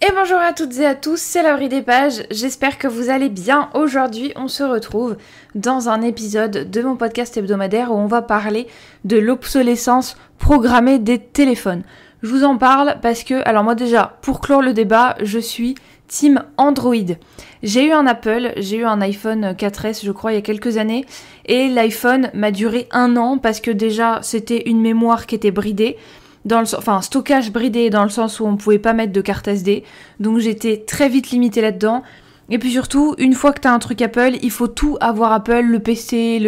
Et bonjour à toutes et à tous, c'est Laurie des Pages, j'espère que vous allez bien. Aujourd'hui, on se retrouve dans un épisode de mon podcast hebdomadaire où on va parler de l'obsolescence programmée des téléphones. Je vous en parle parce que, alors moi déjà, pour clore le débat, je suis team Android. J'ai eu un Apple, j'ai eu un iPhone 4S je crois il y a quelques années et l'iPhone m'a duré 1 an parce que déjà c'était une mémoire qui était bridée. Un stockage bridé dans le sens où on pouvait pas mettre de carte SD, donc j'étais très vite limitée là-dedans. Et puis surtout, une fois que t'as un truc Apple, il faut tout avoir Apple, le PC,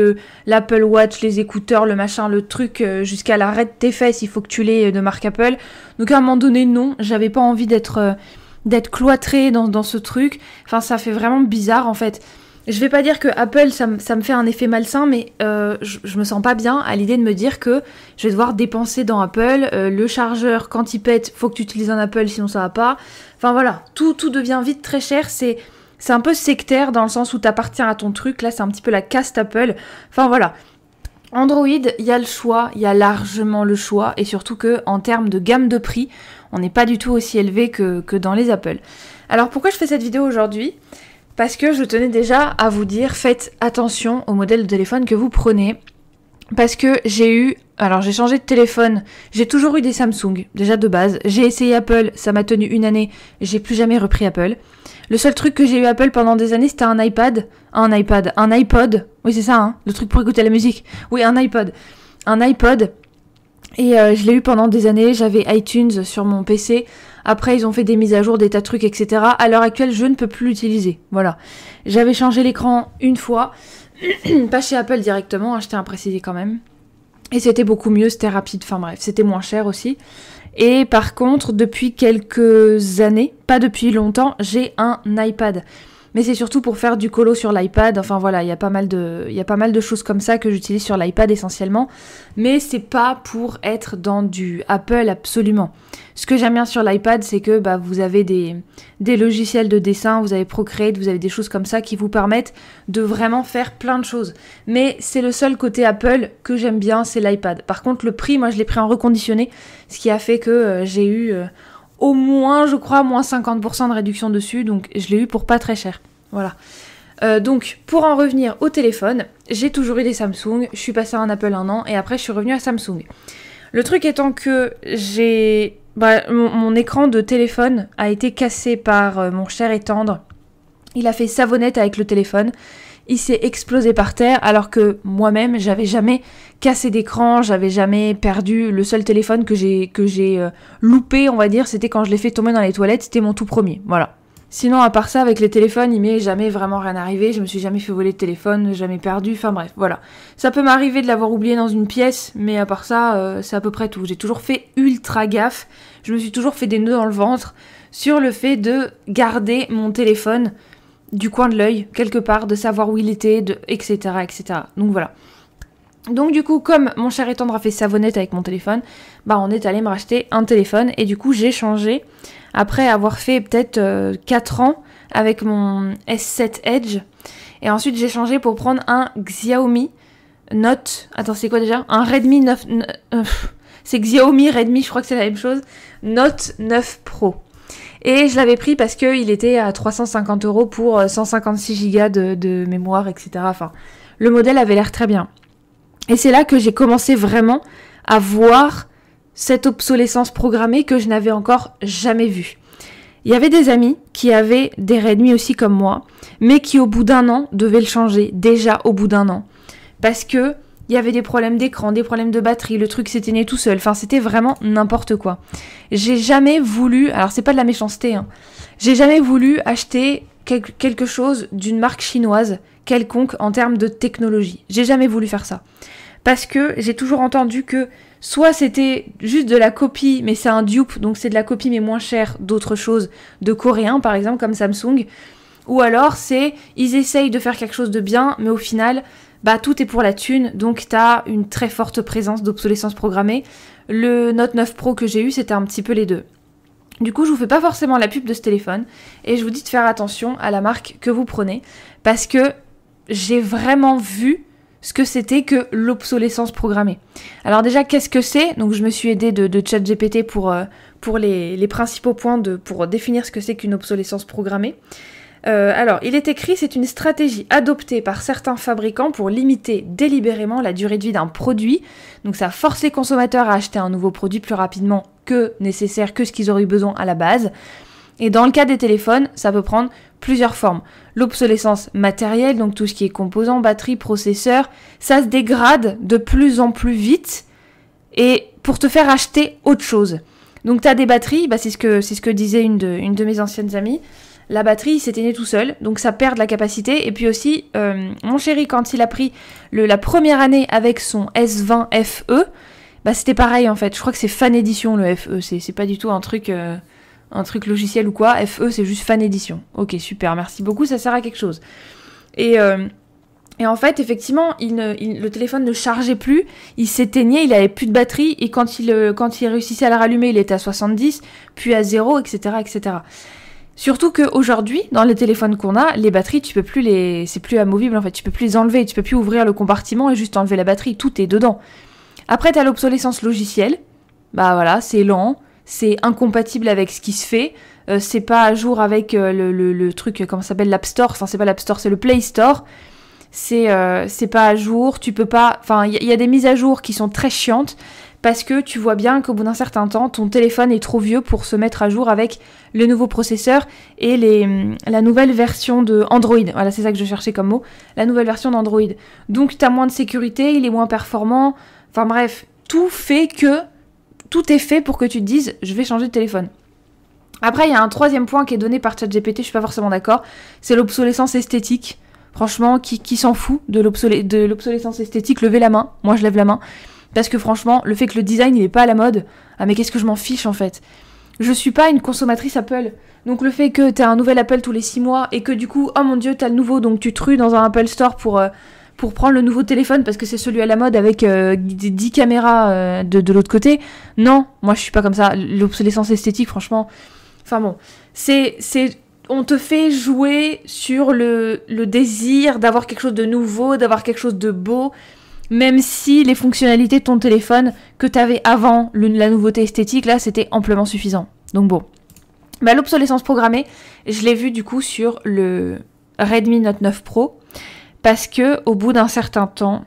l'Apple Watch, les écouteurs, le machin, le truc, jusqu'à l'arrêt de tes fesses, il faut que tu l'aies de marque Apple. Donc à un moment donné, non, j'avais pas envie d'être cloîtrée dans ce truc. Enfin, ça fait vraiment bizarre en fait. Je vais pas dire que Apple, ça me fait un effet malsain, mais je me sens pas bien à l'idée de me dire que je vais devoir dépenser dans Apple. Le chargeur, quand il pète, faut que tu utilises un Apple, sinon ça va pas. Enfin voilà, tout devient vite très cher. C'est un peu sectaire dans le sens où t'appartiens à ton truc. Là, c'est un petit peu la caste Apple. Enfin voilà. Android, il y a le choix, il y a largement le choix, et surtout que en termes de gamme de prix, on n'est pas du tout aussi élevé que dans les Apple. Alors pourquoi je fais cette vidéo aujourd'hui ? Parce que je tenais déjà à vous dire, faites attention au modèle de téléphone que vous prenez. Parce que j'ai changé de téléphone, j'ai toujours eu des Samsung, déjà de base. J'ai essayé Apple, ça m'a tenu 1 année, j'ai plus jamais repris Apple. Le seul truc que j'ai eu Apple pendant des années, c'était un iPod. Oui c'est ça, hein, le truc pour écouter la musique. Oui, un iPod. Et je l'ai eu pendant des années, j'avais iTunes sur mon PC. Après, ils ont fait des mises à jour, des tas de trucs, etc. À l'heure actuelle, je ne peux plus l'utiliser. Voilà. J'avais changé l'écran une fois. Pas chez Apple directement, je tiens à préciser quand même. Et c'était beaucoup mieux, c'était rapide. Enfin bref, c'était moins cher aussi. Et par contre, depuis quelques années, pas depuis longtemps, j'ai un iPad. Mais c'est surtout pour faire du colo sur l'iPad. Enfin voilà, il y a pas mal de choses comme ça que j'utilise sur l'iPad essentiellement. Mais c'est pas pour être dans du Apple absolument. Ce que j'aime bien sur l'iPad, c'est que vous avez des logiciels de dessin, vous avez Procreate, vous avez des choses comme ça qui vous permettent de vraiment faire plein de choses. Mais c'est le seul côté Apple que j'aime bien, c'est l'iPad. Par contre, le prix, moi je l'ai pris en reconditionné, ce qui a fait que j'ai eu... au moins, je crois, moins 50% de réduction dessus, donc je l'ai eu pour pas très cher. Voilà. Donc, pour en revenir au téléphone, j'ai toujours eu des Samsung, je suis passée à un Apple 1 an, et après je suis revenue à Samsung. Le truc étant que mon écran de téléphone a été cassé par mon cher et tendre. Il a fait savonnette avec le téléphone. Il s'est explosé par terre alors que moi-même, j'avais jamais cassé d'écran, j'avais jamais perdu. Le seul téléphone que j'ai loupé, on va dire, c'était quand je l'ai fait tomber dans les toilettes, c'était mon tout premier, voilà. Sinon, à part ça, avec les téléphones, il m'est jamais vraiment rien arrivé, je me suis jamais fait voler de téléphone, jamais perdu, enfin bref, voilà. Ça peut m'arriver de l'avoir oublié dans une pièce, mais à part ça, c'est à peu près tout. J'ai toujours fait ultra gaffe, je me suis toujours fait des nœuds dans le ventre sur le fait de garder mon téléphone du coin de l'œil, quelque part, de savoir où il était, etc., etc. Donc voilà. Donc du coup, comme mon cher et tendre a fait savonnette avec mon téléphone, on est allé me racheter un téléphone, et du coup j'ai changé, après avoir fait peut-être 4 ans avec mon S7 Edge, et ensuite j'ai changé pour prendre un Xiaomi Note, attends c'est quoi déjà ? Un Redmi 9... c'est Xiaomi Redmi, je crois que c'est la même chose, Note 9 Pro. Et je l'avais pris parce qu'il était à 350 € pour 156 Go de mémoire, etc. Enfin, le modèle avait l'air très bien. Et c'est là que j'ai commencé vraiment à voir cette obsolescence programmée que je n'avais encore jamais vue. Il y avait des amis qui avaient des Redmi aussi comme moi, mais qui au bout d'1 an devaient le changer, déjà au bout d'1 an. Parce que il y avait des problèmes d'écran, des problèmes de batterie, le truc s'éteignait tout seul, enfin c'était vraiment n'importe quoi. J'ai jamais voulu, alors c'est pas de la méchanceté, hein, j'ai jamais voulu acheter quelque chose d'une marque chinoise quelconque en termes de technologie. J'ai jamais voulu faire ça. Parce que j'ai toujours entendu que soit c'était juste de la copie, mais c'est un dupe, donc c'est de la copie mais moins cher d'autres choses, de coréens par exemple, comme Samsung, ou alors c'est, ils essayent de faire quelque chose de bien, mais au final, tout est pour la thune, donc t'as une très forte présence d'obsolescence programmée. Le Note 9 Pro que j'ai eu, c'était un petit peu les deux. Du coup, je vous fais pas forcément la pub de ce téléphone, et je vous dis de faire attention à la marque que vous prenez, parce que j'ai vraiment vu ce que c'était que l'obsolescence programmée. Alors déjà, qu'est-ce que c'est ? Donc je me suis aidée de ChatGPT pour pour les principaux points pour définir ce que c'est qu'une obsolescence programmée. Alors, il est écrit, c'est une stratégie adoptée par certains fabricants pour limiter délibérément la durée de vie d'un produit. Donc ça force les consommateurs à acheter un nouveau produit plus rapidement que nécessaire, que ce qu'ils auraient eu besoin à la base. Et dans le cas des téléphones, ça peut prendre plusieurs formes. L'obsolescence matérielle, donc tout ce qui est composants, batterie, processeur, ça se dégrade de plus en plus vite et pour te faire acheter autre chose. Donc t'as des batteries, c'est ce que disait une de mes anciennes amies. La batterie s'éteignait tout seul, donc ça perd de la capacité. Et puis aussi, mon chéri, quand il a pris la première année avec son S20 FE, c'était pareil en fait. Je crois que c'est Fan Edition le FE, c'est pas du tout un truc logiciel ou quoi. FE, c'est juste Fan Edition. Ok, super, merci beaucoup, ça sert à quelque chose. Et en fait, effectivement, le téléphone ne chargeait plus, il s'éteignait, il avait plus de batterie, et quand il réussissait à la rallumer, il était à 70, puis à 0, etc., etc. Surtout qu'aujourd'hui, dans les téléphones qu'on a, les batteries, c'est plus amovible en fait, tu peux plus les enlever, tu peux plus ouvrir le compartiment et juste enlever la batterie, tout est dedans. Après, t'as l'obsolescence logicielle, voilà, c'est lent, c'est incompatible avec ce qui se fait, c'est pas à jour avec le truc, comment ça s'appelle, l'App Store, enfin c'est pas l'App Store, c'est le Play Store, c'est pas à jour, tu peux pas, enfin il y a des mises à jour qui sont très chiantes, parce que tu vois bien qu'au bout d'un certain temps, ton téléphone est trop vieux pour se mettre à jour avec le nouveau processeur et la nouvelle version de Android. Voilà, c'est ça que je cherchais comme mot. La nouvelle version d'Android. Donc, tu as moins de sécurité, il est moins performant. Enfin bref, tout est fait pour que tu te dises « je vais changer de téléphone ». Après, il y a un troisième point qui est donné par ChatGPT, je suis pas forcément d'accord, c'est l'obsolescence esthétique. Franchement, qui s'en fout de l'obsolescence esthétique, levez la main. Moi, je lève la main. Parce que franchement, le fait que le design il est pas à la mode, mais qu'est-ce que je m'en fiche en fait. Je suis pas une consommatrice Apple. Donc le fait que t'aies un nouvel Apple tous les 6 mois et que du coup, oh mon dieu, t'as le nouveau, donc tu te rues dans un Apple Store pour prendre le nouveau téléphone parce que c'est celui à la mode avec 10 caméras de l'autre côté. Non, moi je suis pas comme ça. L'obsolescence esthétique, franchement, enfin bon, on te fait jouer sur le désir d'avoir quelque chose de nouveau, d'avoir quelque chose de beau. Même si les fonctionnalités de ton téléphone que t'avais avant la nouveauté esthétique, là, c'était amplement suffisant. Donc bon. L'obsolescence programmée, je l'ai vu du coup sur le Redmi Note 9 Pro, parce que au bout d'un certain temps,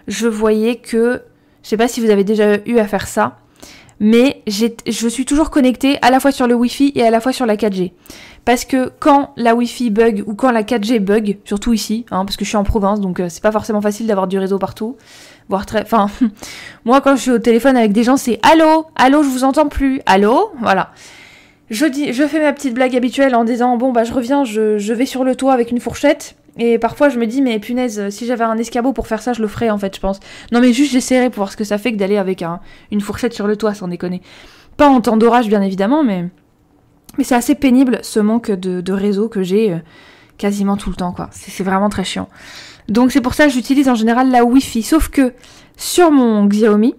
je voyais que, je sais pas si vous avez déjà eu à faire ça, mais je suis toujours connectée à la fois sur le Wi-Fi et à la fois sur la 4G. Parce que quand la Wi-Fi bug ou quand la 4G bug, surtout ici, parce que je suis en province, donc c'est pas forcément facile d'avoir du réseau partout, moi quand je suis au téléphone avec des gens, c'est allô, je vous entends plus, allô, voilà. Je fais ma petite blague habituelle en disant je reviens, je vais sur le toit avec une fourchette. Et parfois je me dis mais punaise, si j'avais un escabeau pour faire ça, je le ferais en fait, je pense. Non mais juste j'essaierais pour voir ce que ça fait que d'aller avec une fourchette sur le toit, sans déconner. Pas en temps d'orage bien évidemment, mais c'est assez pénible ce manque de réseau que j'ai quasiment tout le temps quoi. C'est vraiment très chiant. Donc c'est pour ça que j'utilise en général la Wi-Fi. Sauf que sur mon Xiaomi,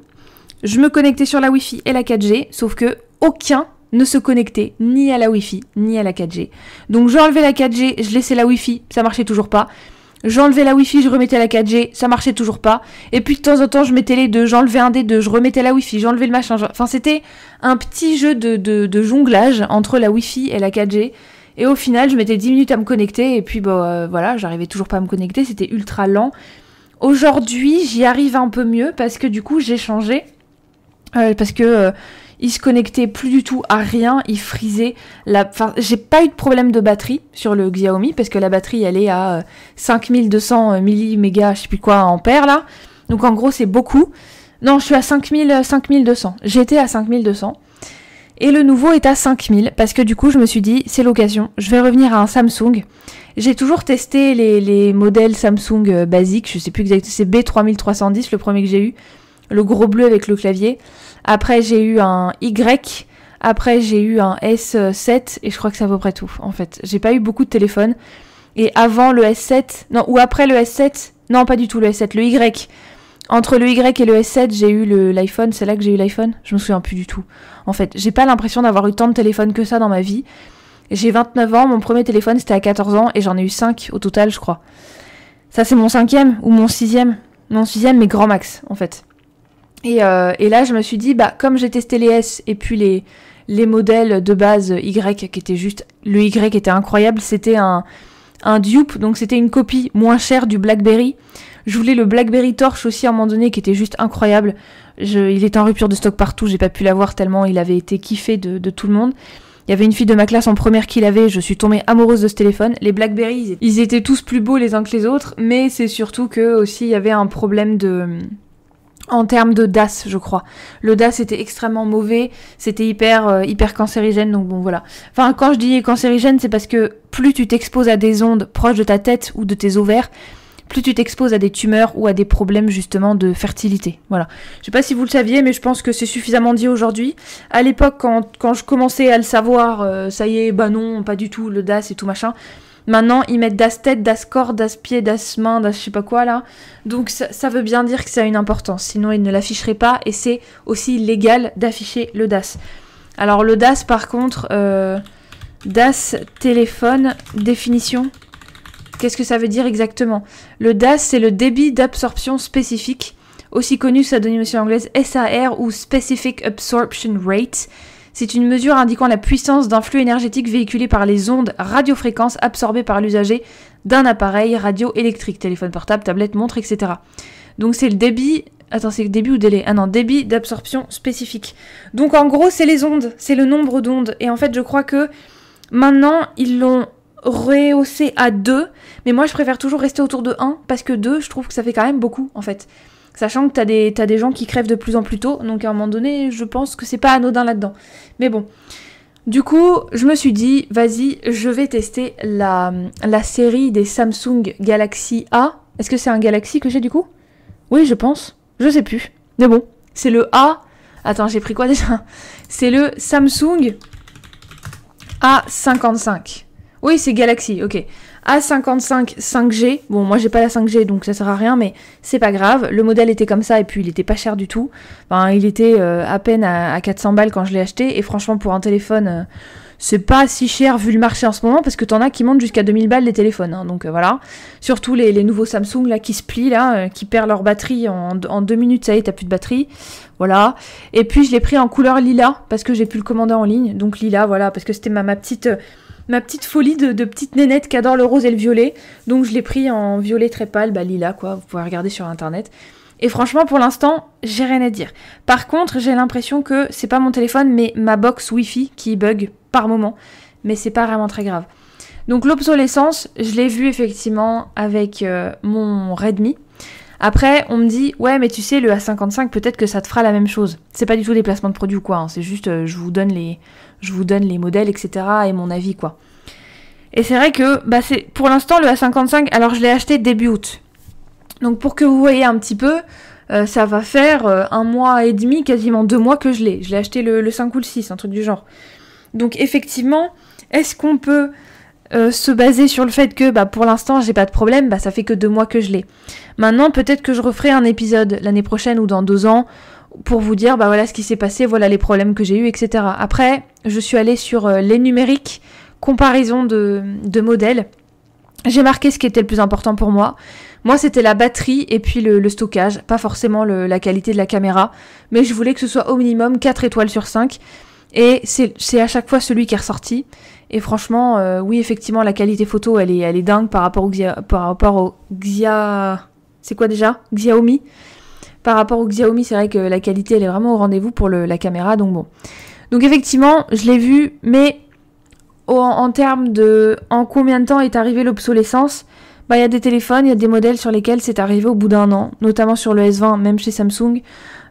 je me connectais sur la Wi-Fi et la 4G, sauf que aucun ne se connectait ni à la Wi-Fi ni à la 4G. Donc j'enlevais la 4G, je laissais la Wi-Fi, ça marchait toujours pas. J'enlevais la Wi-Fi, je remettais la 4G, ça marchait toujours pas. Et puis de temps en temps, je mettais les deux, j'enlevais un des deux, je remettais la Wi-Fi, j'enlevais le machin. Enfin, c'était un petit jeu de jonglage entre la Wi-Fi et la 4G. Et au final, je mettais 10 minutes à me connecter et puis voilà, j'arrivais toujours pas à me connecter, c'était ultra lent. Aujourd'hui, j'y arrive un peu mieux parce que du coup, j'ai changé. Parce que il se connectait plus du tout à rien, il frisait. J'ai pas eu de problème de batterie sur le Xiaomi parce que la batterie elle est à 5200 millimégas, je sais plus quoi, ampères là. Donc en gros c'est beaucoup. Non, je suis à 5200. J'étais à 5200. Et le nouveau est à 5000 parce que du coup je me suis dit c'est l'occasion, je vais revenir à un Samsung. J'ai toujours testé les modèles Samsung basiques, je sais plus exactement, c'est B3310 le premier que j'ai eu. Le gros bleu avec le clavier. Après, j'ai eu un Y. Après, j'ai eu un S7. Et je crois que c'est à peu près tout, en fait. J'ai pas eu beaucoup de téléphones. Et avant le S7... Non, ou après le S7... Non, pas du tout le S7. Le Y. Entre le Y et le S7, j'ai eu l'iPhone. C'est là que j'ai eu l'iPhone. Je me souviens plus du tout. En fait, j'ai pas l'impression d'avoir eu tant de téléphones que ça dans ma vie. J'ai 29 ans. Mon premier téléphone, c'était à 14 ans. Et j'en ai eu 5 au total, je crois. Ça, c'est mon 5e ou mon 6e. Mon 6e, mais grand max, en fait. Et là, je me suis dit, comme j'ai testé les S et puis les modèles de base Y qui étaient juste... Le Y était incroyable, c'était un dupe, donc c'était une copie moins chère du BlackBerry. Je voulais le BlackBerry Torch aussi à un moment donné qui était juste incroyable. Il était en rupture de stock partout, j'ai pas pu l'avoir tellement il avait été kiffé de tout le monde. Il y avait une fille de ma classe en première qui l'avait, je suis tombée amoureuse de ce téléphone. Les BlackBerry, ils étaient tous plus beaux les uns que les autres, mais c'est surtout que aussi il y avait un problème en termes de DAS, je crois. Le DAS était extrêmement mauvais, c'était hyper cancérigène, donc bon voilà. Enfin, quand je dis cancérigène, c'est parce que plus tu t'exposes à des ondes proches de ta tête ou de tes ovaires, plus tu t'exposes à des tumeurs ou à des problèmes justement de fertilité. Voilà. Je sais pas si vous le saviez, mais je pense que c'est suffisamment dit aujourd'hui. À l'époque, quand je commençais à le savoir, ça y est, bah non, pas du tout, le DAS et tout machin. Maintenant, ils mettent DAS tête, DAS corps, DAS pied, DAS main, DAS je sais pas quoi là. Donc ça veut bien dire que ça a une importance. Sinon, ils ne l'afficheraient pas et c'est aussi légal d'afficher le DAS. Alors le DAS par contre, DAS téléphone, définition. Qu'est-ce que ça veut dire exactement? Le DAS, c'est le débit d'absorption spécifique, aussi connu sous sa dénomination anglaise SAR ou Specific Absorption Rate. C'est une mesure indiquant la puissance d'un flux énergétique véhiculé par les ondes radiofréquences absorbées par l'usager d'un appareil radioélectrique, téléphone portable, tablette, montre, etc. Donc c'est le débit... Attends, c'est le débit ou délai? Ah non, débit d'absorption spécifique. Donc en gros, c'est les ondes, c'est le nombre d'ondes. Et en fait, je crois que maintenant, ils l'ont rehaussé à 2, mais moi je préfère toujours rester autour de 1 parce que 2 je trouve que ça fait quand même beaucoup en fait, sachant que t'as des gens qui crèvent de plus en plus tôt, donc à un moment donné je pense que c'est pas anodin là-dedans, mais bon, du coup je me suis dit vas-y je vais tester la série des Samsung Galaxy A. Est-ce que c'est un Galaxy que j'ai du coup? Oui je pense, je sais plus, mais bon c'est le A, attends j'ai pris quoi déjà? C'est le Samsung A55. Oui, c'est Galaxy, ok. A55 5G. Bon, moi j'ai pas la 5G donc ça sert à rien, mais c'est pas grave. Le modèle était comme ça et puis il était pas cher du tout. Enfin, il était à peine à 400 balles quand je l'ai acheté. Et franchement, pour un téléphone, c'est pas si cher vu le marché en ce moment parce que t'en as qui montent jusqu'à 2000 balles les téléphones. Hein, donc voilà. Surtout les nouveaux Samsung là qui se plient là, qui perdent leur batterie en 2 minutes, ça y est, t'as plus de batterie. Voilà. Et puis je l'ai pris en couleur lilas parce que j'ai pu le commander en ligne. Donc lilas, voilà, parce que c'était ma petite folie de petite nénette qui adore le rose et le violet. Donc je l'ai pris en violet très pâle, bah lilas quoi, vous pouvez regarder sur internet. Et franchement pour l'instant, j'ai rien à dire. Par contre, j'ai l'impression que c'est pas mon téléphone mais ma box Wi-Fi qui bug par moment. Mais c'est pas vraiment très grave. Donc l'obsolescence, je l'ai vu effectivement avec mon Redmi. Après, on me dit, ouais, mais tu sais, le A55, peut-être que ça te fera la même chose. C'est pas du tout des placements de produits ou quoi, hein, c'est juste, je vous donne les modèles, etc. et mon avis, quoi. Et c'est vrai que, bah, c'est, pour l'instant, le A55, alors je l'ai acheté début août. Donc pour que vous voyez un petit peu, ça va faire 1 mois et demi, quasiment 2 mois que je l'ai. Je l'ai acheté le 5 ou le 6, un truc du genre. Donc effectivement, est-ce qu'on peut se baser sur le fait que bah, pour l'instant j'ai pas de problème, bah, ça fait que 2 mois que je l'ai. Maintenant peut-être que je referai un épisode l'année prochaine ou dans 2 ans pour vous dire bah voilà ce qui s'est passé, voilà les problèmes que j'ai eu, etc. Après je suis allée sur les numériques, comparaison de modèles. J'ai marqué ce qui était le plus important pour moi. Moi c'était la batterie et puis le stockage, pas forcément la qualité de la caméra, mais je voulais que ce soit au minimum 4 étoiles sur 5. Et c'est à chaque fois celui qui est ressorti. Et franchement, oui, effectivement, la qualité photo, elle est dingue par rapport au c'est quoi déjà? Xiaomi. Par rapport au Xiaomi, c'est vrai que la qualité, elle est vraiment au rendez-vous pour la caméra, donc bon. Donc effectivement, je l'ai vu, mais en termes de... En combien de temps est arrivée l'obsolescence? Bah, il y a des téléphones, il y a des modèles sur lesquels c'est arrivé au bout d'1 an, notamment sur le S20, même chez Samsung.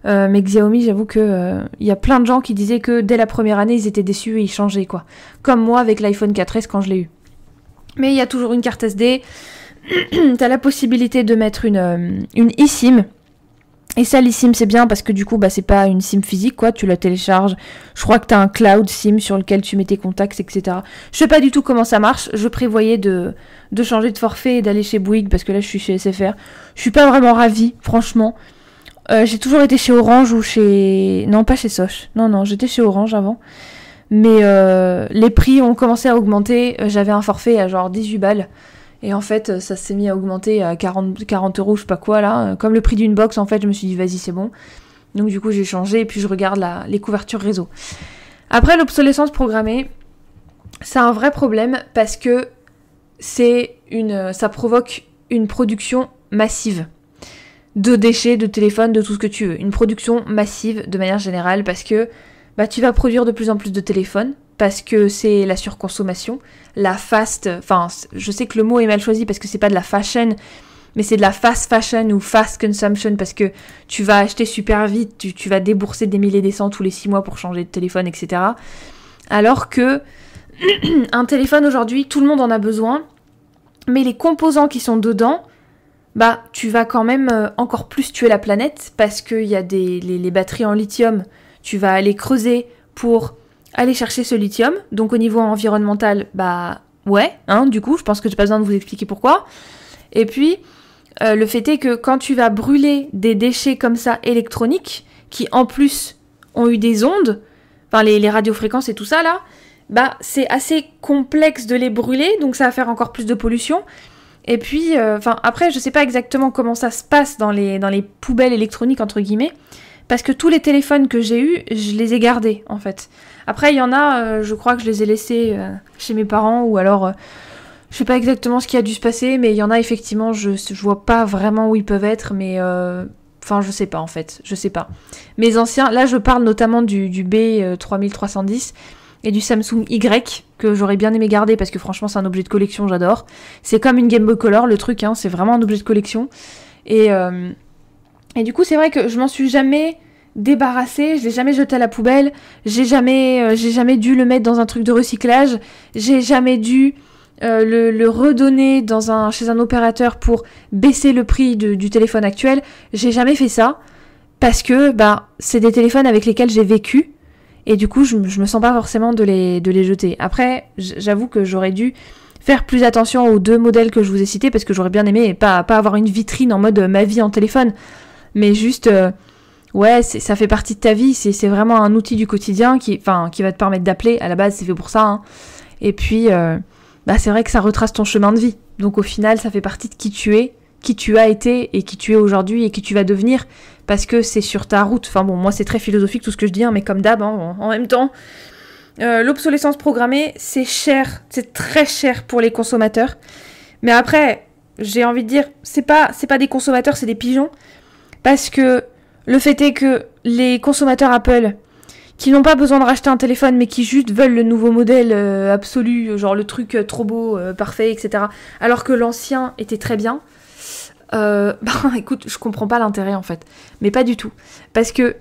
Mais Xiaomi, j'avoue que y a plein de gens qui disaient que dès la première année, ils étaient déçus et ils changeaient, quoi. Comme moi avec l'iPhone 4S quand je l'ai eu. Mais il y a toujours une carte SD. T'as la possibilité de mettre une eSIM. Et ça, l'eSIM, c'est bien parce que du coup, bah, c'est pas une SIM physique, quoi. Tu la télécharges. Je crois que t'as un cloud SIM sur lequel tu mets tes contacts, etc. Je sais pas du tout comment ça marche. Je prévoyais de changer de forfait et d'aller chez Bouygues parce que là, je suis chez SFR. Je suis pas vraiment ravie, franchement. J'ai toujours été chez Orange ou chez... Non, pas chez Soch. Non, j'étais chez Orange avant. Mais les prix ont commencé à augmenter. J'avais un forfait à genre 18 balles. Et en fait, ça s'est mis à augmenter à 40 euros, je sais pas quoi, là. Comme le prix d'une box, en fait, je me suis dit, vas-y, c'est bon. Donc du coup, j'ai changé et puis je regarde les couvertures réseau. Après, l'obsolescence programmée, c'est un vrai problème parce que ça provoque une production massive de déchets, de téléphones, de tout ce que tu veux. Une production massive de manière générale parce que tu vas produire de plus en plus de téléphones, parce que c'est la surconsommation, je sais que le mot est mal choisi parce que c'est pas de la fashion, mais c'est de la fast fashion ou fast consumption parce que tu vas acheter super vite, tu vas débourser des milliers et des cents tous les 6 mois pour changer de téléphone, etc. Alors que un téléphone aujourd'hui, tout le monde en a besoin, mais les composants qui sont dedans, tu vas quand même encore plus tuer la planète parce qu'il y a les batteries en lithium, tu vas aller creuser pour aller chercher ce lithium. Donc au niveau environnemental, du coup, je pense que j'ai pas besoin de vous expliquer pourquoi. Et puis, le fait est que quand tu vas brûler des déchets comme ça électroniques, qui en plus ont eu des ondes, les radiofréquences et tout ça là, c'est assez complexe de les brûler, donc ça va faire encore plus de pollution. Et puis, après, je sais pas exactement comment ça se passe dans les poubelles électroniques, entre guillemets, parce que tous les téléphones que j'ai eus, je les ai gardés, en fait. Après, il y en a, je crois que je les ai laissés chez mes parents, ou alors, je sais pas exactement ce qui a dû se passer, mais il y en a, effectivement, je vois pas vraiment où ils peuvent être, mais... je sais pas, en fait, je sais pas. Mes anciens, là, je parle notamment du B3310, et du Samsung Y, que j'aurais bien aimé garder, parce que franchement, c'est un objet de collection, j'adore. C'est comme une Game Boy Color, le truc, c'est vraiment un objet de collection. Et du coup, c'est vrai que je m'en suis jamais débarrassée, je l'ai jamais jeté à la poubelle, j'ai jamais dû le mettre dans un truc de recyclage, j'ai jamais dû le redonner chez un opérateur pour baisser le prix du téléphone actuel. J'ai jamais fait ça, parce que c'est des téléphones avec lesquels j'ai vécu, et du coup, je me sens pas forcément de les jeter. Après, j'avoue que j'aurais dû faire plus attention aux 2 modèles que je vous ai cités, parce que j'aurais bien aimé pas avoir une vitrine en mode ma vie en téléphone, mais juste, ça fait partie de ta vie, c'est vraiment un outil du quotidien qui va te permettre d'appeler, à la base c'est fait pour ça, hein. Et puis, c'est vrai que ça retrace ton chemin de vie, donc au final ça fait partie de qui tu es, qui tu as été et qui tu es aujourd'hui et qui tu vas devenir, parce que c'est sur ta route. Moi c'est très philosophique tout ce que je dis, mais comme d'hab, en même temps, l'obsolescence programmée, c'est cher, c'est très cher pour les consommateurs. Mais après, j'ai envie de dire, c'est pas des consommateurs, c'est des pigeons, parce que le fait est que les consommateurs Apple, qui n'ont pas besoin de racheter un téléphone, mais qui juste veulent le nouveau modèle absolu, genre le truc trop beau, parfait, etc., alors que l'ancien était très bien, écoute, je comprends pas l'intérêt en fait, mais pas du tout, parce que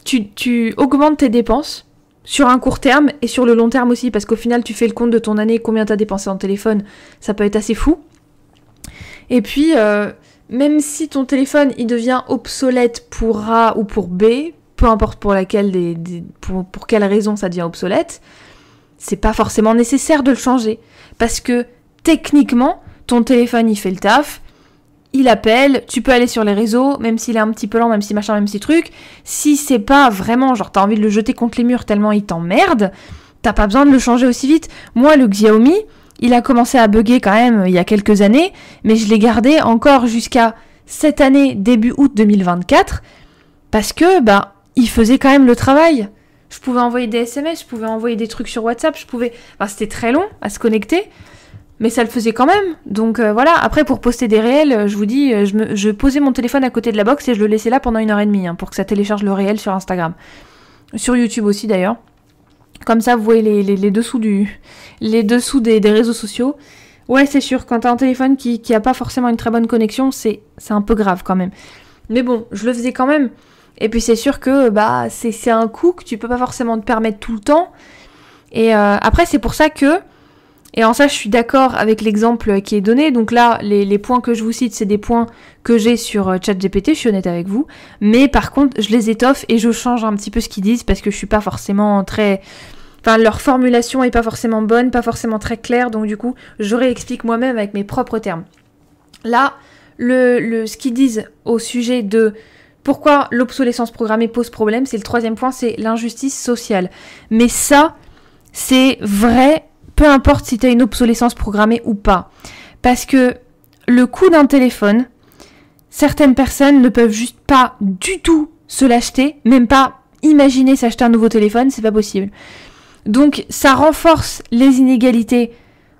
tu augmentes tes dépenses sur un court terme et sur le long terme aussi, parce qu'au final tu fais le compte de ton année, combien t'as dépensé en téléphone, ça peut être assez fou. Et puis même si ton téléphone il devient obsolète pour A ou pour B, peu importe pour laquelle pour quelle raison ça devient obsolète, c'est pas forcément nécessaire de le changer, parce que techniquement ton téléphone il fait le taf, il appelle, tu peux aller sur les réseaux, même s'il est un petit peu lent, même si machin, même si truc. Si c'est pas vraiment, genre t'as envie de le jeter contre les murs tellement il t'emmerde, t'as pas besoin de le changer aussi vite. Moi, le Xiaomi, il a commencé à bugger quand même il y a quelques années, mais je l'ai gardé encore jusqu'à cette année, début août 2024, parce que, il faisait quand même le travail. Je pouvais envoyer des SMS, je pouvais envoyer des trucs sur WhatsApp, c'était très long à se connecter, mais ça le faisait quand même. Donc voilà, après pour poster des réels, je vous dis, je posais mon téléphone à côté de la box et je le laissais là pendant 1h30 pour que ça télécharge le réel sur Instagram. Sur YouTube aussi d'ailleurs. Comme ça vous voyez les dessous des réseaux sociaux. Ouais, c'est sûr, quand t'as un téléphone qui a pas forcément une très bonne connexion, c'est un peu grave quand même. Mais bon, je le faisais quand même. Et puis c'est sûr que c'est un coût que tu peux pas forcément te permettre tout le temps. Et après c'est pour ça que, et en ça je suis d'accord avec l'exemple qui est donné, donc là les points que je vous cite c'est des points que j'ai sur ChatGPT, je suis honnête avec vous, mais par contre je les étoffe et je change un petit peu ce qu'ils disent parce que je suis pas forcément très... leur formulation est pas forcément bonne, pas forcément très claire, donc du coup je réexplique moi-même avec mes propres termes. Là, ce qu'ils disent au sujet de pourquoi l'obsolescence programmée pose problème, c'est le 3e point, c'est l'injustice sociale. Mais ça, c'est vrai, peu importe si tu as une obsolescence programmée ou pas. Parce que le coût d'un téléphone, certaines personnes ne peuvent juste pas du tout se l'acheter, même pas imaginer s'acheter un nouveau téléphone, c'est pas possible. Donc ça renforce les inégalités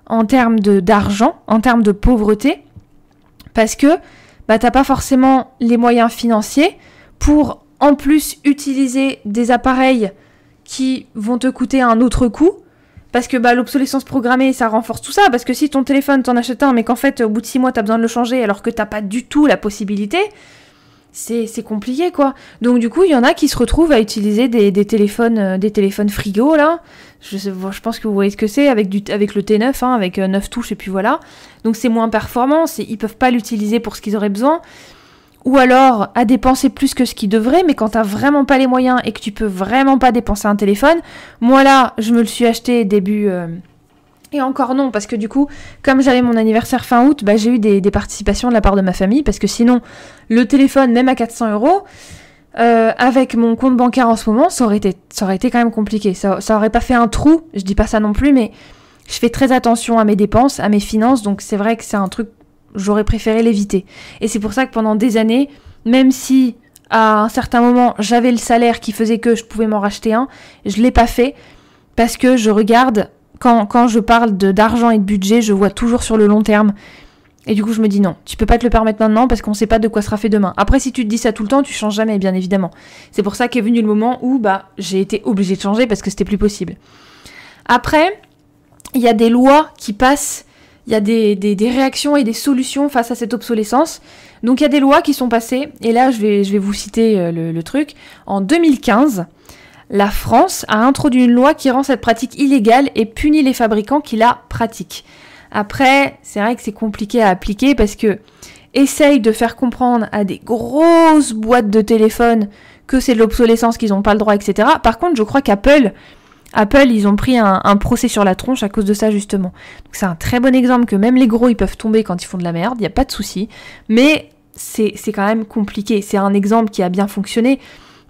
en termes d'argent, en termes de pauvreté, parce que t'as pas forcément les moyens financiers pour en plus utiliser des appareils qui vont te coûter un autre coût, parce que l'obsolescence programmée, ça renforce tout ça, parce que si ton téléphone, t'en achètes un, mais qu'en fait, au bout de 6 mois, t'as besoin de le changer, alors que t'as pas du tout la possibilité, c'est compliqué, quoi. Donc du coup, il y en a qui se retrouvent à utiliser des téléphones frigo, là. Je pense que vous voyez ce que c'est, avec le T9, hein, avec 9 touches, et puis voilà. Donc c'est moins performant, ils peuvent pas l'utiliser pour ce qu'ils auraient besoin. Ou alors à dépenser plus que ce qu'ils devraient, mais quand t'as vraiment pas les moyens et que tu peux vraiment pas dépenser un téléphone, moi là, je me le suis acheté début... Et encore non, parce que du coup, comme j'avais mon anniversaire fin août, j'ai eu des participations de la part de ma famille, parce que sinon, le téléphone, même à 400 €, avec mon compte bancaire en ce moment, ça aurait été quand même compliqué. Ça aurait pas fait un trou, je dis pas ça non plus, mais je fais très attention à mes dépenses, à mes finances, donc c'est vrai que c'est un truc, j'aurais préféré l'éviter. Et c'est pour ça que pendant des années, même si à un certain moment, j'avais le salaire qui faisait que je pouvais m'en racheter un, je l'ai pas fait, parce que je regarde... Quand je parle d'argent et de budget, je vois toujours sur le long terme. Et du coup, je me dis non, tu peux pas te le permettre maintenant parce qu'on sait pas de quoi sera fait demain. Après, si tu te dis ça tout le temps, tu changes jamais, bien évidemment. C'est pour ça qu'est venu le moment où j'ai été obligée de changer parce que c'était plus possible. Après, il y a des lois qui passent, il y a des réactions et des solutions face à cette obsolescence. Donc il y a des lois qui sont passées, et là je vais vous citer le truc. En 2015... la France a introduit une loi qui rend cette pratique illégale et punit les fabricants qui la pratiquent. Après, c'est vrai que c'est compliqué à appliquer parce que essaye de faire comprendre à des grosses boîtes de téléphone que c'est de l'obsolescence, qu'ils n'ont pas le droit, etc. Par contre, je crois qu'Apple, ils ont pris un procès sur la tronche à cause de ça, justement. Donc c'est un très bon exemple que même les gros, ils peuvent tomber quand ils font de la merde, il n'y a pas de souci. Mais c'est quand même compliqué. C'est un exemple qui a bien fonctionné.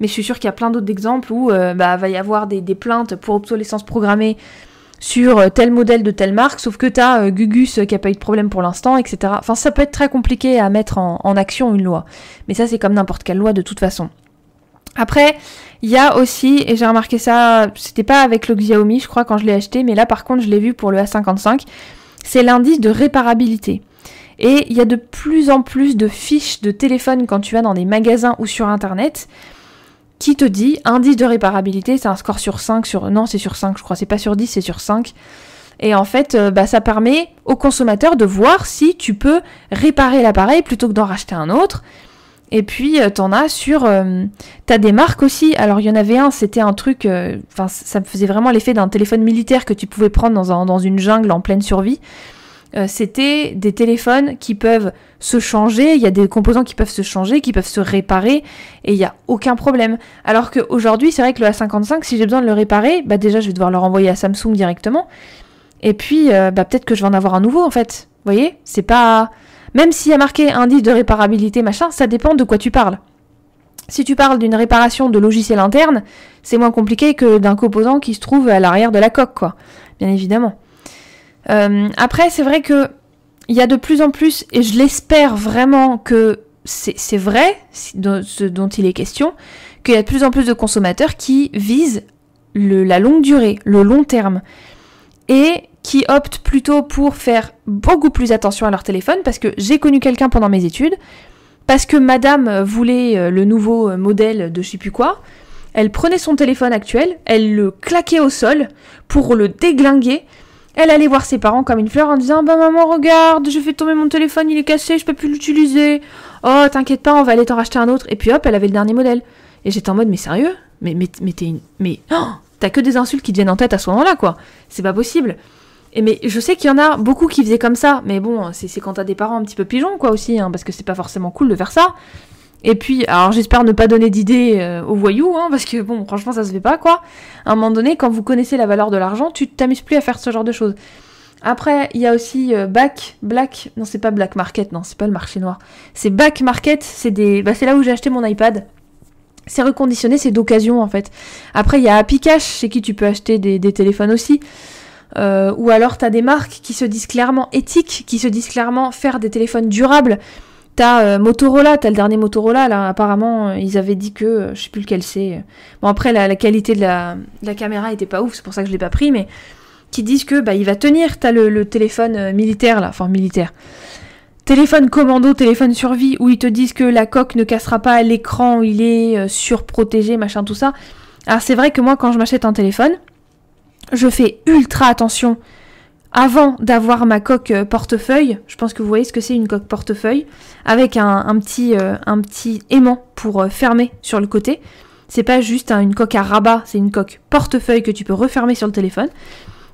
Mais je suis sûre qu'il y a plein d'autres exemples où va y avoir des plaintes pour obsolescence programmée sur tel modèle de telle marque, sauf que t'as Gugus qui a pas eu de problème pour l'instant, etc. Enfin, ça peut être très compliqué à mettre en action une loi. Mais ça, c'est comme n'importe quelle loi de toute façon. Après, il y a aussi, et j'ai remarqué ça, c'était pas avec le Xiaomi, je crois, quand je l'ai acheté, mais là, par contre, je l'ai vu pour le A55, c'est l'indice de réparabilité. Et il y a de plus en plus de fiches de téléphone quand tu vas dans des magasins ou sur Internet, qui te dit, indice de réparabilité, c'est un score sur 5, non c'est sur 5 je crois, c'est pas sur 10, c'est sur 5. Et en fait, ça permet aux consommateurs de voir si tu peux réparer l'appareil plutôt que d'en racheter un autre. Et puis, t'en as sur... t'as des marques aussi, alors il y en avait un, c'était un truc... ça me faisait vraiment l'effet d'un téléphone militaire que tu pouvais prendre dans une jungle en pleine survie. C'était des téléphones qui peuvent se changer, il y a des composants qui peuvent se changer, qui peuvent se réparer, et il n'y a aucun problème. Alors qu'aujourd'hui, c'est vrai que le A55, si j'ai besoin de le réparer, déjà je vais devoir le renvoyer à Samsung directement, et puis peut-être que je vais en avoir un nouveau en fait. Vous voyez, c'est pas... Même s'il y a marqué indice de réparabilité, machin, ça dépend de quoi tu parles. Si tu parles d'une réparation de logiciel interne, c'est moins compliqué que d'un composant qui se trouve à l'arrière de la coque, quoi. Bien évidemment. Après, c'est vrai que il y a de plus en plus, et je l'espère vraiment que c'est vrai, ce dont il est question, qu'il y a de plus en plus de consommateurs qui visent la longue durée, le long terme, et qui optent plutôt pour faire beaucoup plus attention à leur téléphone, parce que j'ai connu quelqu'un pendant mes études, parce que madame voulait le nouveau modèle de je sais plus quoi, elle prenait son téléphone actuel, elle le claquait au sol pour le déglinguer. Elle allait voir ses parents comme une fleur en disant « Bah maman, regarde, je fais tomber mon téléphone, il est cassé, je peux plus l'utiliser. Oh, t'inquiète pas, on va aller t'en racheter un autre. » Et puis hop, elle avait le dernier modèle. Et j'étais en mode « Mais sérieux ? Mais t'as que des insultes qui te viennent en tête à ce moment-là, quoi. C'est pas possible. » Mais je sais qu'il y en a beaucoup qui faisaient comme ça. Mais bon, c'est quand t'as des parents un petit peu pigeons, quoi, aussi, hein, parce que c'est pas forcément cool de faire ça. Et puis, alors j'espère ne pas donner d'idées aux voyous, hein, parce que bon, franchement, ça se fait pas, quoi. À un moment donné, quand vous connaissez la valeur de l'argent, tu t'amuses plus à faire ce genre de choses. Après, il y a aussi non, c'est pas Black Market, non, c'est pas le marché noir. C'est Back Market, c'est là où j'ai acheté mon iPad. C'est reconditionné, c'est d'occasion, en fait. Après, il y a Happy Cash, chez qui tu peux acheter des téléphones aussi. Ou alors, t'as des marques qui se disent clairement éthiques, qui se disent clairement faire des téléphones durables. T'as Motorola, t'as le dernier Motorola, là, apparemment, ils avaient dit que, je sais plus lequel c'est. Bon, après, la qualité de la caméra était pas ouf, c'est pour ça que je l'ai pas pris, mais qui disent que, bah, il va tenir. T'as le téléphone militaire, là, enfin, militaire. Téléphone commando, téléphone survie, où ils te disent que la coque ne cassera pas l'écran, où il est surprotégé, machin, tout ça. Alors, c'est vrai que moi, quand je m'achète un téléphone, je fais ultra attention avant d'avoir ma coque portefeuille. Je pense que vous voyez ce que c'est une coque portefeuille, avec un petit aimant pour fermer sur le côté. C'est pas juste une coque à rabat, c'est une coque portefeuille que tu peux refermer sur le téléphone.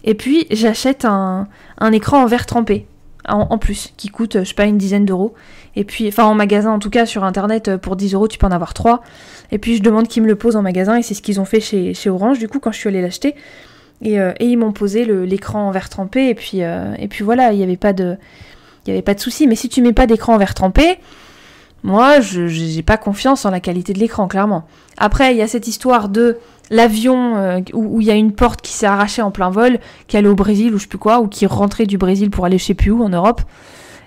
Et puis j'achète un écran en verre trempé, en plus, qui coûte, je sais pas, une dizaine d'euros. Et puis, enfin en magasin en tout cas, sur internet, pour 10 euros tu peux en avoir 3. Et puis je demande qu'ils me le posent en magasin, et c'est ce qu'ils ont fait chez Orange, du coup, quand je suis allée l'acheter. Et ils m'ont posé l'écran en verre trempé, et puis voilà, il n'y avait pas de souci. Mais si tu mets pas d'écran en verre trempé, moi, j'ai pas confiance en la qualité de l'écran, clairement. Après, il y a cette histoire de l'avion où il y a une porte qui s'est arrachée en plein vol, qui allait au Brésil ou je sais plus quoi, ou qui rentrait du Brésil pour aller je sais plus où, en Europe.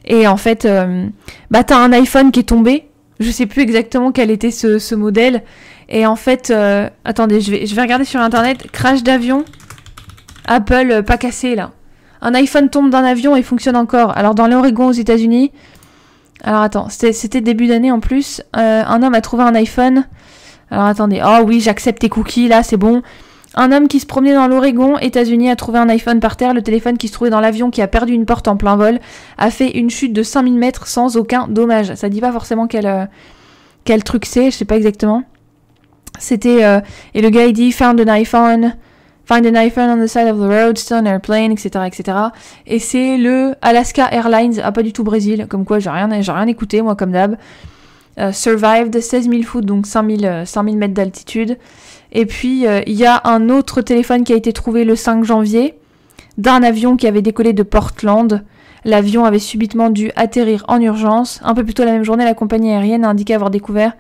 Et en fait, t'as un iPhone qui est tombé, je sais plus exactement quel était ce modèle. Et en fait, attendez, je vais regarder sur internet, crash d'avion... Apple pas cassé là. Un iPhone tombe d'un avion et fonctionne encore. Alors dans l'Oregon aux États-Unis. Alors attends, c'était début d'année en plus. Un homme a trouvé un iPhone. Alors attendez. Oh oui, j'accepte tes cookies là, c'est bon. Un homme qui se promenait dans l'Oregon, États-Unis, a trouvé un iPhone par terre. Le téléphone qui se trouvait dans l'avion, qui a perdu une porte en plein vol, a fait une chute de 5000 mètres sans aucun dommage. Ça dit pas forcément quel truc c'est, je sais pas exactement. C'était et le gars il dit found an iPhone. Find an iPhone on the side of the road, stone airplane, etc., etc. Et c'est le Alaska Airlines, pas du tout Brésil, comme quoi j'ai rien écouté, moi, comme d'hab. Survived, 16 000 foot, donc 5000 mètres d'altitude. Et puis, il y a un autre téléphone qui a été trouvé le 5 janvier, d'un avion qui avait décollé de Portland. L'avion avait subitement dû atterrir en urgence. Un peu plus tôt la même journée, la compagnie aérienne a indiqué avoir découvert...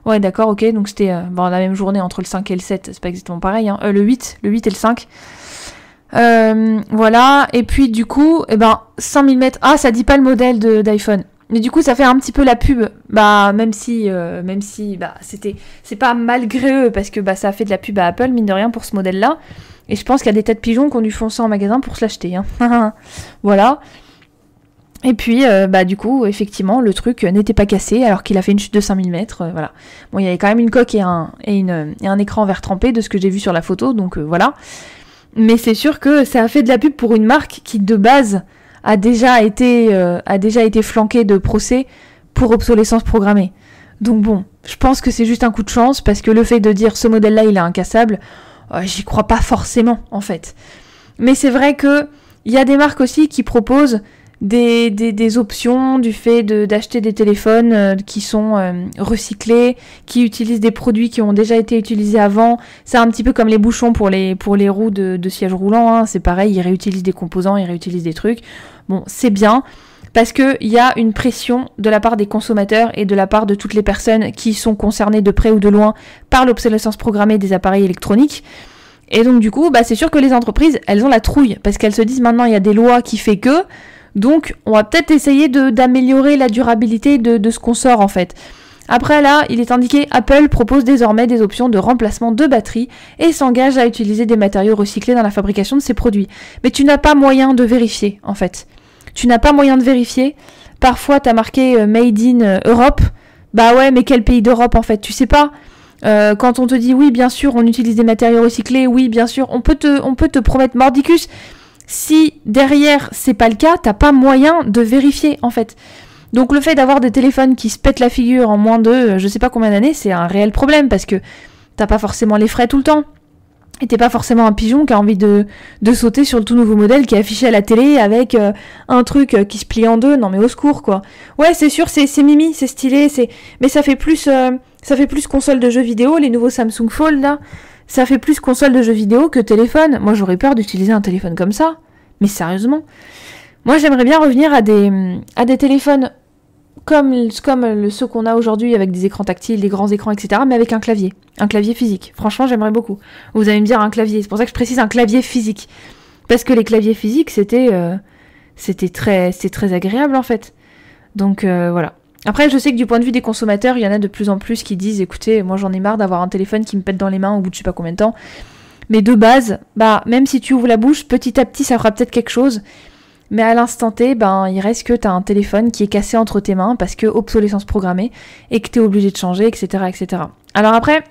Ouais, d'accord, ok, donc c'était la même journée entre le 5 et le 7, c'est pas exactement pareil, hein. Le 8 et le 5. Voilà, et puis du coup, 5000 mètres, ça dit pas le modèle d'iPhone. Mais du coup, ça fait un petit peu la pub, même si c'est pas malgré eux, parce que ça a fait de la pub à Apple, mine de rien, pour ce modèle-là. Et je pense qu'il y a des tas de pigeons qui ont dû foncer en magasin pour se l'acheter, hein. Voilà. Et puis, du coup, effectivement, le truc n'était pas cassé, alors qu'il a fait une chute de 5000 mètres, voilà. Bon, il y avait quand même une coque et un écran vert trempé, de ce que j'ai vu sur la photo, donc voilà. Mais c'est sûr que ça a fait de la pub pour une marque qui, de base, a déjà été flanquée de procès pour obsolescence programmée. Donc bon, je pense que c'est juste un coup de chance, parce que le fait de dire ce modèle-là, il est incassable, j'y crois pas forcément, en fait. Mais c'est vrai que il y a des marques aussi qui proposent des options du fait d'acheter des téléphones qui sont recyclés, qui utilisent des produits qui ont déjà été utilisés avant. C'est un petit peu comme les bouchons pour les roues de siège roulant, hein. C'est pareil, ils réutilisent des composants, ils réutilisent des trucs. Bon, c'est bien, parce qu'il y a une pression de la part des consommateurs et de la part de toutes les personnes qui sont concernées de près ou de loin par l'obsolescence programmée des appareils électroniques. Et donc du coup, c'est sûr que les entreprises, elles ont la trouille, parce qu'elles se disent maintenant il y a des lois qui fait que... Donc, on va peut-être essayer d'améliorer la durabilité de ce qu'on sort, en fait. Après, là, il est indiqué, Apple propose désormais des options de remplacement de batteries et s'engage à utiliser des matériaux recyclés dans la fabrication de ses produits. Mais tu n'as pas moyen de vérifier, en fait. Tu n'as pas moyen de vérifier. Parfois, t'as marqué Made in Europe. Bah ouais, mais quel pays d'Europe, en fait? Tu sais pas. Quand on te dit, oui, bien sûr, on utilise des matériaux recyclés, oui, bien sûr, on peut te promettre mordicus. Si derrière c'est pas le cas, t'as pas moyen de vérifier en fait. Donc le fait d'avoir des téléphones qui se pètent la figure en moins de je sais pas combien d'années, c'est un réel problème, parce que t'as pas forcément les frais tout le temps. Et t'es pas forcément un pigeon qui a envie de sauter sur le tout nouveau modèle qui est affiché à la télé avec un truc qui se plie en deux. Non mais au secours quoi. Ouais, c'est sûr, c'est mimi, c'est stylé, mais ça fait plus console de jeux vidéo, les nouveaux Samsung Fold là. Ça fait plus console de jeux vidéo que téléphone. Moi, j'aurais peur d'utiliser un téléphone comme ça. Mais sérieusement. Moi, j'aimerais bien revenir à des téléphones comme ceux qu'on a aujourd'hui, avec des écrans tactiles, des grands écrans, etc., mais avec un clavier. Un clavier physique. Franchement, j'aimerais beaucoup. Vous allez me dire un clavier. C'est pour ça que je précise un clavier physique. Parce que les claviers physiques, c'était très agréable, en fait. Donc, voilà. Après, je sais que du point de vue des consommateurs, il y en a de plus en plus qui disent, écoutez, moi j'en ai marre d'avoir un téléphone qui me pète dans les mains au bout de je sais pas combien de temps. Mais de base, même si tu ouvres la bouche, petit à petit, ça fera peut-être quelque chose. Mais à l'instant T, il reste que t'as un téléphone qui est cassé entre tes mains parce que obsolescence programmée et que t'es obligé de changer, etc., etc. Alors après,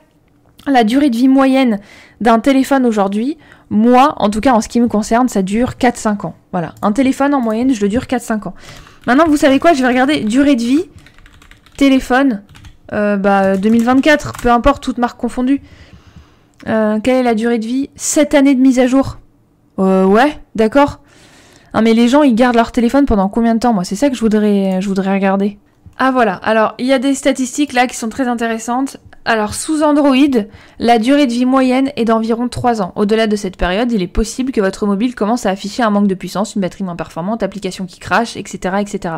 la durée de vie moyenne d'un téléphone aujourd'hui, moi, en tout cas en ce qui me concerne, ça dure 4-5 ans. Voilà, un téléphone en moyenne, je le dure 4-5 ans. Maintenant, vous savez quoi, je vais regarder durée de vie, téléphone, 2024, peu importe, toute marque confondue. Quelle est la durée de vie? 7 années de mise à jour. Ouais, d'accord. Non mais les gens, ils gardent leur téléphone pendant combien de temps? Moi, c'est ça que je voudrais regarder. Ah voilà, alors il y a des statistiques là qui sont très intéressantes. Alors sous Android, la durée de vie moyenne est d'environ 3 ans. Au-delà de cette période, il est possible que votre mobile commence à afficher un manque de puissance, une batterie moins performante, applications qui crashent, etc., etc.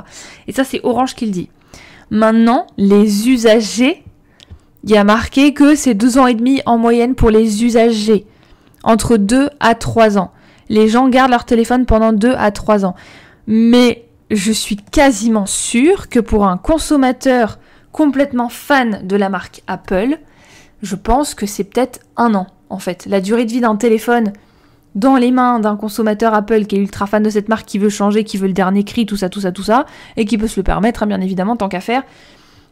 Et ça, c'est Orange qui le dit. Maintenant, les usagers, il y a marqué que c'est 2 ans et demi en moyenne pour les usagers. Entre 2 à 3 ans. Les gens gardent leur téléphone pendant 2 à 3 ans. Mais je suis quasiment sûre que pour un consommateur complètement fan de la marque Apple, je pense que c'est peut-être 1 an, en fait. La durée de vie d'un téléphone dans les mains d'un consommateur Apple qui est ultra fan de cette marque, qui veut changer, qui veut le dernier cri, tout ça, et qui peut se le permettre, bien évidemment, tant qu'à faire.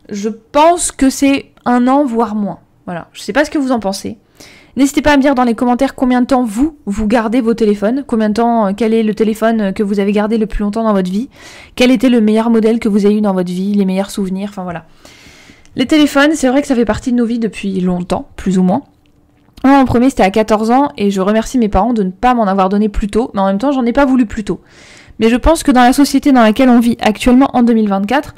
Je pense que c'est 1 an, voire moins. Voilà, je sais pas ce que vous en pensez. N'hésitez pas à me dire dans les commentaires combien de temps vous gardez vos téléphones, combien de temps, quel est le téléphone que vous avez gardé le plus longtemps dans votre vie, quel était le meilleur modèle que vous avez eu dans votre vie, les meilleurs souvenirs, enfin voilà. Les téléphones, c'est vrai que ça fait partie de nos vies depuis longtemps, plus ou moins. Moi, en premier, c'était à 14 ans, et je remercie mes parents de ne pas m'en avoir donné plus tôt, mais en même temps, j'en ai pas voulu plus tôt. Mais je pense que dans la société dans laquelle on vit actuellement en 2024,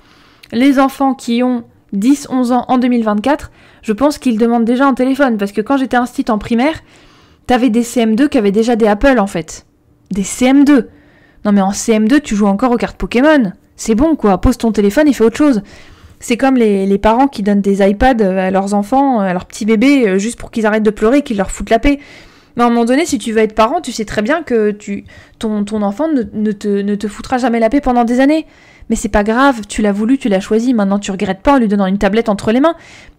les enfants qui ont 10-11 ans en 2024, je pense qu'ils demandent déjà un téléphone, parce que quand j'étais instite en primaire, t'avais des CM2 qui avaient déjà des Apple, en fait. Des CM2. Non mais en CM2, tu joues encore aux cartes Pokémon. C'est bon, quoi. Pose ton téléphone et fais autre chose. C'est comme les parents qui donnent des iPads à leurs enfants, à leurs petits bébés, juste pour qu'ils arrêtent de pleurer et qu'ils leur foutent la paix. Mais à un moment donné, si tu veux être parent, tu sais très bien que ton enfant ne te foutra jamais la paix pendant des années. Mais c'est pas grave, tu l'as voulu, tu l'as choisi, maintenant tu regrettes pas en lui donnant une tablette entre les mains.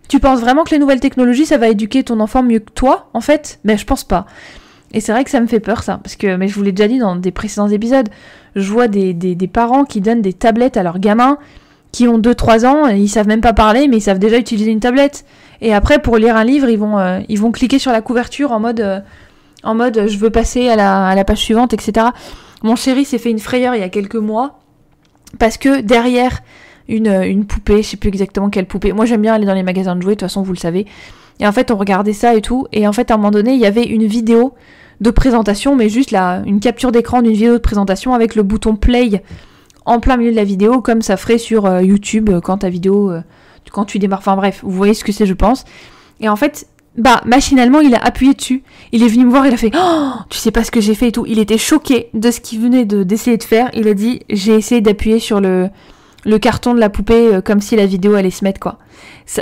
Tu penses vraiment que les nouvelles technologies, ça va éduquer ton enfant mieux que toi, en fait? Ben je pense pas. Et c'est vrai que ça me fait peur, ça, parce que, mais je vous l'ai déjà dit dans des précédents épisodes, je vois des parents qui donnent des tablettes à leurs gamins, qui ont 2-3 ans, et ils savent même pas parler, mais ils savent déjà utiliser une tablette. Et après, pour lire un livre, ils vont cliquer sur la couverture en mode je veux passer à la page suivante, etc. Mon chéri s'est fait une frayeur il y a quelques mois, parce que derrière une poupée, je sais plus exactement quelle poupée, moi j'aime bien aller dans les magasins de jouets, de toute façon vous le savez, et en fait on regardait ça et tout, et en fait à un moment donné il y avait une vidéo de présentation, mais juste là, une capture d'écran d'une vidéo de présentation avec le bouton play en plein milieu de la vidéo, comme ça ferait sur YouTube quand ta vidéo, quand tu démarres, enfin bref, vous voyez ce que c'est je pense, et en fait, machinalement, il a appuyé dessus. Il est venu me voir, il a fait « Oh, tu sais pas ce que j'ai fait et tout ». Il était choqué de ce qu'il venait d'essayer de faire. Il a dit « J'ai essayé d'appuyer sur le carton de la poupée comme si la vidéo allait se mettre, quoi ».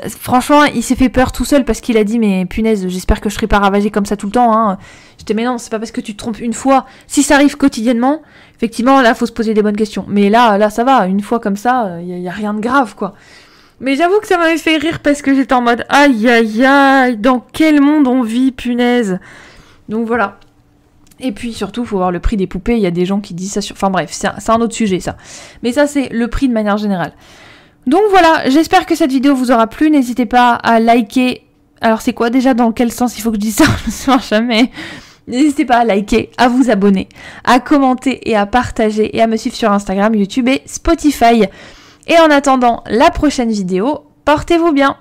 Franchement, il s'est fait peur tout seul parce qu'il a dit « Mais punaise, j'espère que je serai pas ravagée comme ça tout le temps, hein ». J'étais « Mais non, c'est pas parce que tu te trompes une fois. Si ça arrive quotidiennement, effectivement, là, faut se poser des bonnes questions. Mais là, ça va. Une fois comme ça, y a rien de grave, quoi ». Mais j'avoue que ça m'avait fait rire parce que j'étais en mode aïe aïe aïe, dans quel monde on vit, punaise. Donc voilà. Et puis surtout, faut voir le prix des poupées, il y a des gens qui disent ça sur... Enfin bref, c'est un autre sujet ça. Mais ça c'est le prix de manière générale. Donc voilà, j'espère que cette vidéo vous aura plu, n'hésitez pas à liker. Alors c'est quoi déjà, dans quel sens il faut que je dise ça? Je ne sais jamais. N'hésitez pas à liker, à vous abonner, à commenter et à partager et à me suivre sur Instagram, YouTube et Spotify. Et en attendant la prochaine vidéo, portez-vous bien!